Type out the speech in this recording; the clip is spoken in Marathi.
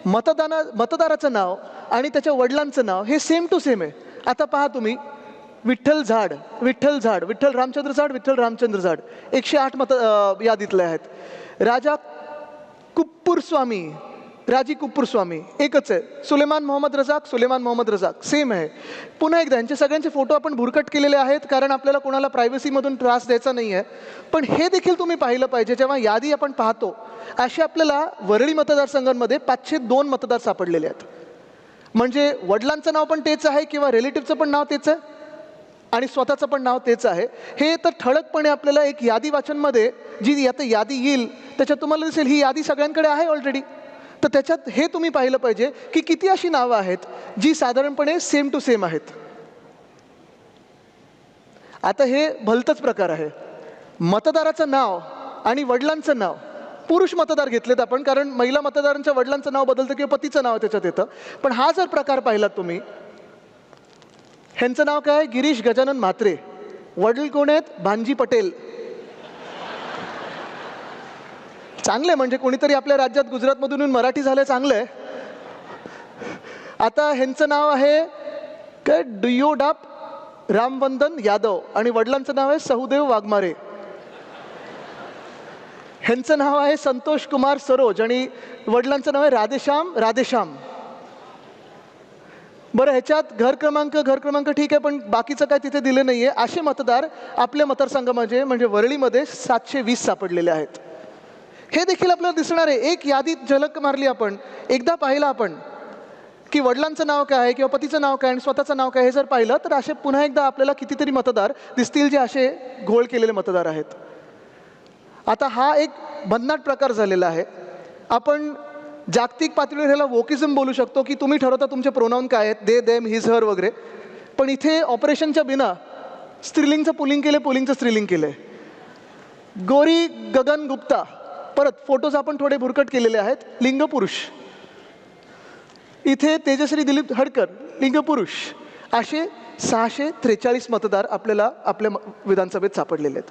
मतदाराचं नाव आणि त्याच्या वडिलांचं नाव हे सेम टू सेम आहे. आता पहा तुम्ही, विठ्ठल झाड, विठ्ठल झाड, विठ्ठल रामचंद्र झाड, विठ्ठल रामचंद्र झाड 108 यादीतले आहेत. राजा कुप्पूर स्वामी, राजी कुप्पूर स्वामी एकच आहे. सुलेमान मोहम्मद रजाक, सुलेमान मोहम्मद रजाक सेम आहे. पुन्हा एकदा यांचे सगळ्यांचे फोटो आपण भुरकट केलेले आहेत, कारण आपल्याला कोणाला प्रायव्हसीमधून त्रास द्यायचा नाही आहे. पण हे देखील तुम्ही पाहिलं पाहिजे, जेव्हा यादी आपण पाहतो असे आपल्याला वरळी मतदारसंघांमध्ये 502 मतदार सापडलेले आहेत. म्हणजे वडिलांचं नाव पण तेच आहे किंवा रिलेटिव्हचं पण नाव तेच आहे आणि स्वतःचं पण नाव तेच आहे. हे तर ठळकपणे आपल्याला एक यादी वाचनमध्ये जी आता यादी येईल त्याच्यात तुम्हाला दिसेल, ही यादी सगळ्यांकडे आहे ऑलरेडी. तर त्याच्यात हे तुम्ही पाहिलं पाहिजे की किती अशी नावं आहेत जी साधारणपणे सेम टू सेम आहेत. आता हे भलतंच प्रकार आहे. मतदाराचं नाव आणि वडिलांचं नाव, पुरुष मतदार घेतलेत आपण, कारण महिला मतदारांच्या वडिलांचं नाव बदलतं किंवा पतीचं नाव त्याच्यात येतं. पण हा जर प्रकार पाहिलात तुम्ही, ह्यांचं नाव काय आहे? गिरीश गजानन म्हात्रे. वडील कोण आहेत? भांजी पटेल. चांगलं आहे, म्हणजे कोणीतरी आपल्या राज्यात गुजरातमधून येऊन मराठी झालं, चांगलं आहे. आता ह्यांचं नाव आहे काय? डुयोडाप रामवंदन यादव आणि वडिलांचं नाव आहे सहुदेव वाघमारे. ह्यांचं नाव आहे संतोष कुमार सरोज आणि वडिलांचं नाव आहे राधेश्याम. बरं, ह्याच्यात घर क्रमांक ठीक आहे, पण बाकीचं काय तिथे दिलं नाही आहे. असे मतदार आपल्या मतदारसंघामध्ये म्हणजे वरळीमध्ये 720 सापडलेले आहेत. हे देखील आपल्याला दिसणार आहे. एक यादीत झलक मारली आपण, एकदा पाहिलं आपण की वडिलांचं नाव काय आहे किंवा पतीचं नाव काय आणि स्वतःचं नाव काय, हे जर पाहिलं तर असे पुन्हा एकदा आपल्याला कितीतरी मतदार दिसतील जे असे घोळ केलेले मतदार आहेत. आता हा एक भन्नाट प्रकार झालेला आहे. आपण जागतिक पातळीवर ह्याला वोकिझम बोलू शकतो की तुम्ही ठरवता तुमचे प्रोनाऊन काय आहेत, दे, देम, हिज, हर वगैरे. पण इथे ऑपरेशनच्या बिना स्त्रीलिंगचं पुलिंग केलं, पुलिंगचं स्त्रीलिंग केलंय. गौरी गगन गुप्ता, परत फोटोज आपण थोडे भुरकट केलेले आहेत, लिंग पुरुष. इथे तेजश्री दिलीप हडकर, लिंग पुरुष. असे 643 मतदार आपल्याला आपल्या विधानसभेत सापडलेले आहेत.